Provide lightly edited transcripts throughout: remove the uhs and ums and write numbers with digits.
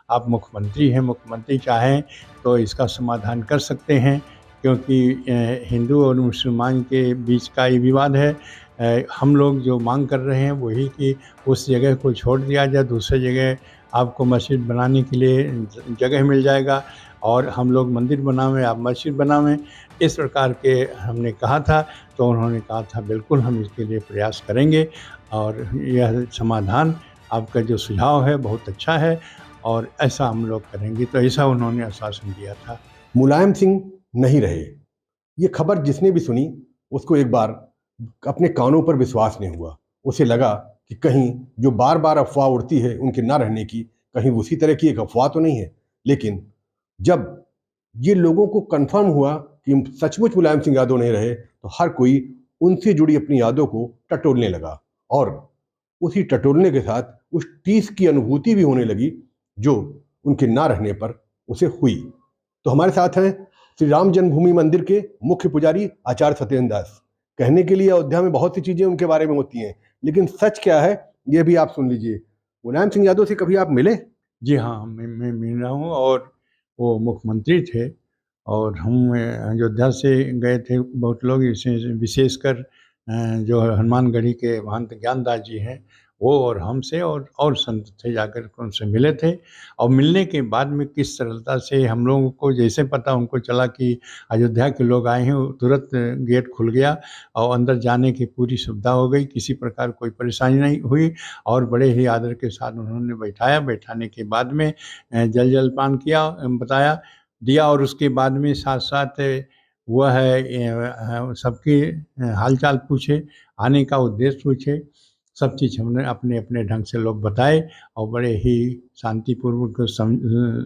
आप मुख्यमंत्री हैं, मुख्यमंत्री चाहें तो इसका समाधान कर सकते हैं, क्योंकि हिंदू और मुसलमान के बीच का ये विवाद है। हम लोग जो मांग कर रहे हैं वही कि उस जगह को छोड़ दिया जाए, दूसरी जगह आपको मस्जिद बनाने के लिए जगह मिल जाएगा और हम लोग मंदिर बनावें, आप मस्जिद बनावें, इस प्रकार के हमने कहा था। तो उन्होंने कहा था बिल्कुल हम इसके लिए प्रयास करेंगे और यह समाधान आपका जो सुझाव है बहुत अच्छा है और ऐसा हम लोग करेंगे, तो ऐसा उन्होंने आश्वासन दिया था। मुलायम सिंह नहीं रहे, ये खबर जिसने भी सुनी उसको एक बार अपने कानों पर विश्वास नहीं हुआ। उसे लगा कि कहीं जो बार बार अफवाह उड़ती है उनके ना रहने की, कहीं उसी तरह की एक अफवाह तो नहीं है। लेकिन जब ये लोगों को कंफर्म हुआ कि सचमुच मुलायम सिंह यादव नहीं रहे, तो हर कोई उनसे जुड़ी अपनी यादों को टटोलने लगा और उसी टटोलने के साथ उस टीस की अनुभूति भी होने लगी जो उनके ना रहने पर उसे हुई। तो हमारे साथ हैं श्री राम जन्मभूमि मंदिर के मुख्य पुजारी आचार्य सत्येंद्र दास। कहने के लिए अयोध्या में बहुत सी चीजें उनके बारे में होती हैं, लेकिन सच क्या है ये भी आप सुन लीजिए। मुलायम सिंह यादव से कभी आप मिले? जी हाँ, मैं मिल रहा हूँ और वो मुख्यमंत्री थे और हम अयोध्या से गए थे बहुत लोग, इसमें विशेषकर जो हनुमानगढ़ी के महंत ज्ञानदास जी हैं वो और हमसे और संत थे, जाकर के उनसे मिले थे। और मिलने के बाद में किस सरलता से हम लोगों को जैसे पता उनको चला कि अयोध्या के लोग आए हैं, तुरंत गेट खुल गया और अंदर जाने की पूरी सुविधा हो गई, किसी प्रकार कोई परेशानी नहीं हुई और बड़े ही आदर के साथ उन्होंने बैठाया। बैठाने के बाद में जल जलपान किया, बताया दिया और उसके बाद में साथ साथ वह है सबकी हालचाल पूछे, आने का उद्देश्य पूछे, सब चीज़ हमने अपने अपने ढंग से लोग बताए और बड़े ही शांतिपूर्वक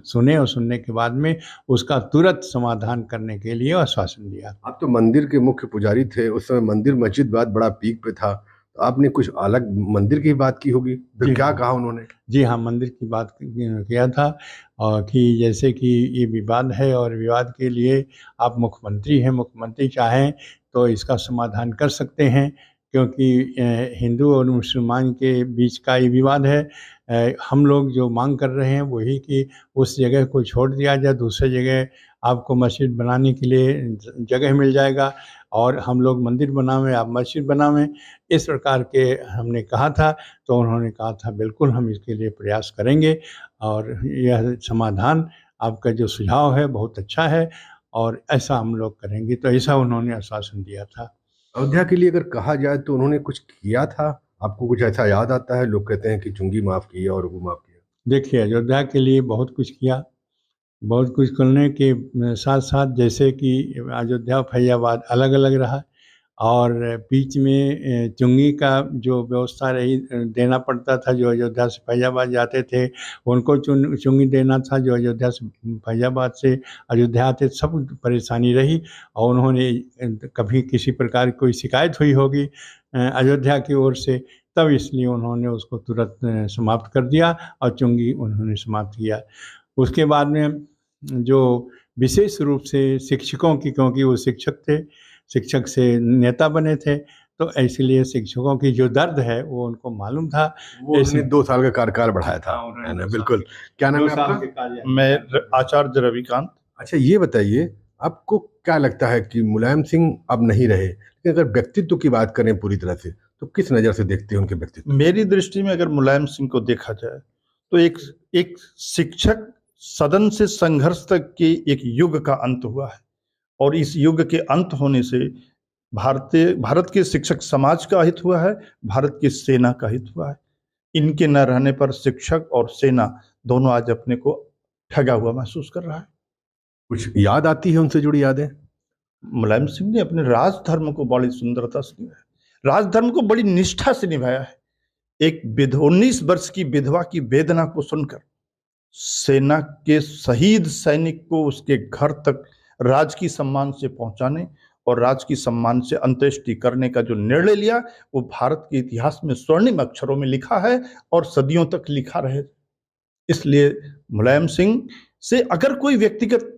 सुने और सुनने के बाद में उसका तुरंत समाधान करने के लिए आश्वासन दिया। आप तो मंदिर के मुख्य पुजारी थे, उस समय मंदिर मस्जिद बात बड़ा पीक पे था, तो आपने कुछ अलग मंदिर की बात की होगी, तो क्या कहा उन्होंने? जी हाँ, मंदिर की बात किया था और कि जैसे कि ये विवाद है और विवाद के लिए आप मुख्यमंत्री हैं, मुख्यमंत्री चाहें तो इसका समाधान कर सकते हैं, क्योंकि हिंदू और मुसलमान के बीच का ये विवाद है। हम लोग जो मांग कर रहे हैं वही कि उस जगह को छोड़ दिया जाए, दूसरी जगह आपको मस्जिद बनाने के लिए जगह मिल जाएगा और हम लोग मंदिर बनावें, आप मस्जिद बनावें, इस प्रकार के हमने कहा था। तो उन्होंने कहा था बिल्कुल हम इसके लिए प्रयास करेंगे और यह समाधान आपका जो सुझाव है बहुत अच्छा है और ऐसा हम लोग करेंगे, तो ऐसा उन्होंने आश्वासन दिया था। अयोध्या के लिए अगर कहा जाए तो उन्होंने कुछ किया था? आपको कुछ ऐसा याद आता है? लोग कहते हैं कि चुंगी माफ की और वो माफ किया। देखिए, अयोध्या के लिए बहुत कुछ किया, बहुत कुछ करने के साथ साथ जैसे कि अयोध्या फैजाबाद अलग अलग रहा और बीच में चुंगी का जो व्यवस्था रही, देना पड़ता था। जो अयोध्या से फैजाबाद जाते थे उनको चुंगी देना था, जो अयोध्या से फैजाबाद से अयोध्या आते, सब परेशानी रही। और उन्होंने कभी किसी प्रकार की कोई शिकायत हुई होगी अयोध्या की ओर से, तब इसलिए उन्होंने उसको तुरंत समाप्त कर दिया और चुंगी उन्होंने समाप्त किया। उसके बाद में जो विशेष रूप से शिक्षकों की, क्योंकि वो शिक्षक थे, शिक्षक से नेता बने थे, तो इसलिए शिक्षकों की जो दर्द है वो उनको मालूम था। वो उसने 2 साल का कार्यकाल बढ़ाया था, है ना? बिल्कुल। क्या नाम है आपका? मैं आचार्य रविकांत। अच्छा, ये बताइए, आपको क्या लगता है कि मुलायम सिंह अब नहीं रहे, लेकिन अगर व्यक्तित्व की बात करें पूरी तरह से, तो किस नज़र से देखते हैं उनके व्यक्तित्व? मेरी दृष्टि में अगर मुलायम सिंह को देखा जाए तो एक शिक्षक सदन से संघर्ष तक के एक युग का अंत हुआ है और इस युग के अंत होने से भारत के शिक्षक समाज का हित हुआ है, भारत की सेना का हित हुआ है। इनके न रहने पर शिक्षक और सेना दोनों आज अपने को ठगा हुआ महसूस कर रहा है। कुछ याद आती है उनसे जुड़ी यादें? मुलायम सिंह ने अपने राजधर्म को बड़ी सुंदरता से निभाया, राजधर्म को बड़ी निष्ठा से निभाया है। एक 19 वर्ष की विधवा की वेदना को सुनकर सेना के शहीद सैनिक को उसके घर तक राजकीय सम्मान से पहुंचाने और राजकीय सम्मान से अंत्येष्टि करने का जो निर्णय लिया, वो भारत के इतिहास में स्वर्णिम अक्षरों में लिखा है और सदियों तक लिखा रहे। इसलिए मुलायम सिंह से अगर कोई व्यक्तिगत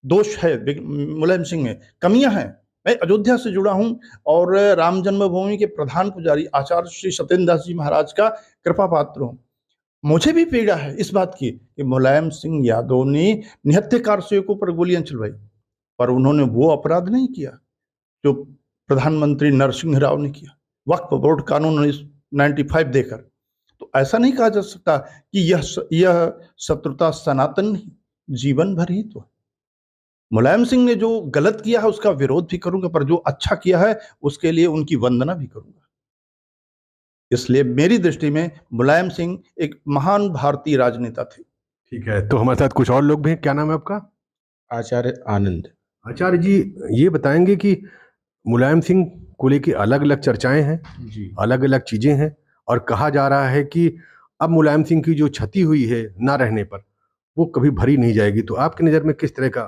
दोष है, मुलायम सिंह में कमियां हैं, मैं अयोध्या से जुड़ा हूं और राम जन्मभूमि के प्रधान पुजारी आचार्य श्री सत्येंद्र दास जी महाराज का कृपा पात्र हूं। मुझे भी पीड़ा है इस बात की कि मुलायम सिंह यादव ने निहत्थे कारसेवकों पर गोलियां चलवाई, पर उन्होंने वो अपराध नहीं किया जो प्रधानमंत्री नरसिंह राव ने किया वक्फ बोर्ड कानून 95 देकर। तो ऐसा नहीं कहा जा सकता कि यह शत्रुता सनातन नहीं, जीवन भर ही तो है। मुलायम सिंह ने जो गलत किया है उसका विरोध भी करूंगा, पर जो अच्छा किया है उसके लिए उनकी वंदना भी करूंगा। इसलिए मेरी दृष्टि में मुलायम सिंह एक महान भारतीय राजनेता थे। ठीक है, तो हमारे साथ कुछ और लोग भी हैं। क्या नाम है आपका? आचार्य आनंद। आचार्य जी, ये बताएंगे कि मुलायम सिंह को लेके अलग अलग चर्चाएं हैं जी। अलग अलग चीजें हैं, और कहा जा रहा है कि अब मुलायम सिंह की जो क्षति हुई है ना रहने पर वो कभी भरी नहीं जाएगी। तो आपकी नज़र में किस तरह का?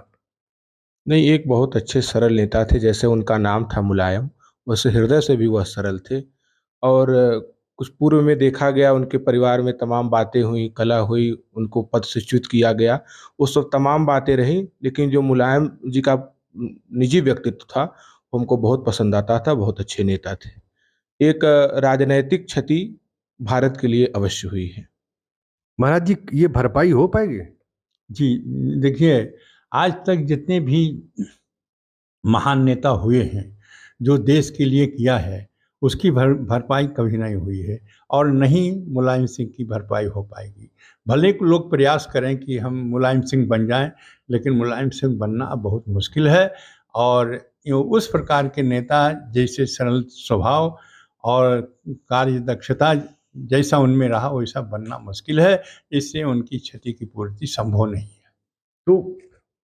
नहीं, एक बहुत अच्छे सरल नेता थे, जैसे उनका नाम था मुलायम, वैसे हृदय से भी वह सरल थे। और कुछ पूर्व में देखा गया उनके परिवार में तमाम बातें हुई, कलह हुई, उनको पद से च्युत किया गया, वो सब तमाम बातें रहीं, लेकिन जो मुलायम जी का निजी व्यक्तित्व था वो हमको बहुत पसंद आता था, बहुत अच्छे नेता थे। एक राजनैतिक क्षति भारत के लिए अवश्य हुई है। महाराज जी, ये भरपाई हो पाएगी? जी, देखिए, आज तक जितने भी महान नेता हुए हैं, जो देश के लिए किया है, उसकी भरपाई कभी नहीं हुई है, और नहीं मुलायम सिंह की भरपाई हो पाएगी। भले को लोग प्रयास करें कि हम मुलायम सिंह बन जाएं, लेकिन मुलायम सिंह बनना अब बहुत मुश्किल है। और उस प्रकार के नेता जैसे सरल स्वभाव और कार्य दक्षता जैसा उनमें रहा वैसा बनना मुश्किल है, इससे उनकी क्षति की पूर्ति संभव नहीं है। तो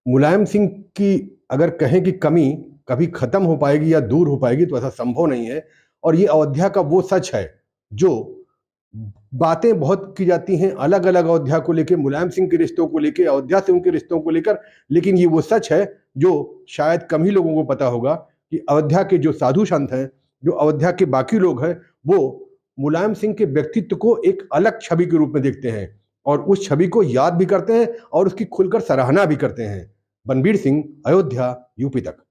मुलायम सिंह की अगर कहें कि कमी कभी खत्म हो पाएगी या दूर हो पाएगी, तो ऐसा संभव नहीं है। और ये अयोध्या का वो सच है जो बातें बहुत की जाती हैं अलग अलग अयोध्या को लेकर, मुलायम सिंह के रिश्तों को लेकर, अयोध्या से उनके रिश्तों को लेकर, लेकिन ये वो सच है जो शायद कम ही लोगों को पता होगा कि अयोध्या के जो साधु संत हैं, जो अयोध्या के बाकी लोग हैं, वो मुलायम सिंह के व्यक्तित्व को एक अलग छवि के रूप में देखते हैं और उस छवि को याद भी करते हैं और उसकी खुलकर सराहना भी करते हैं। बनबीर सिंह, अयोध्या, यूपी तक।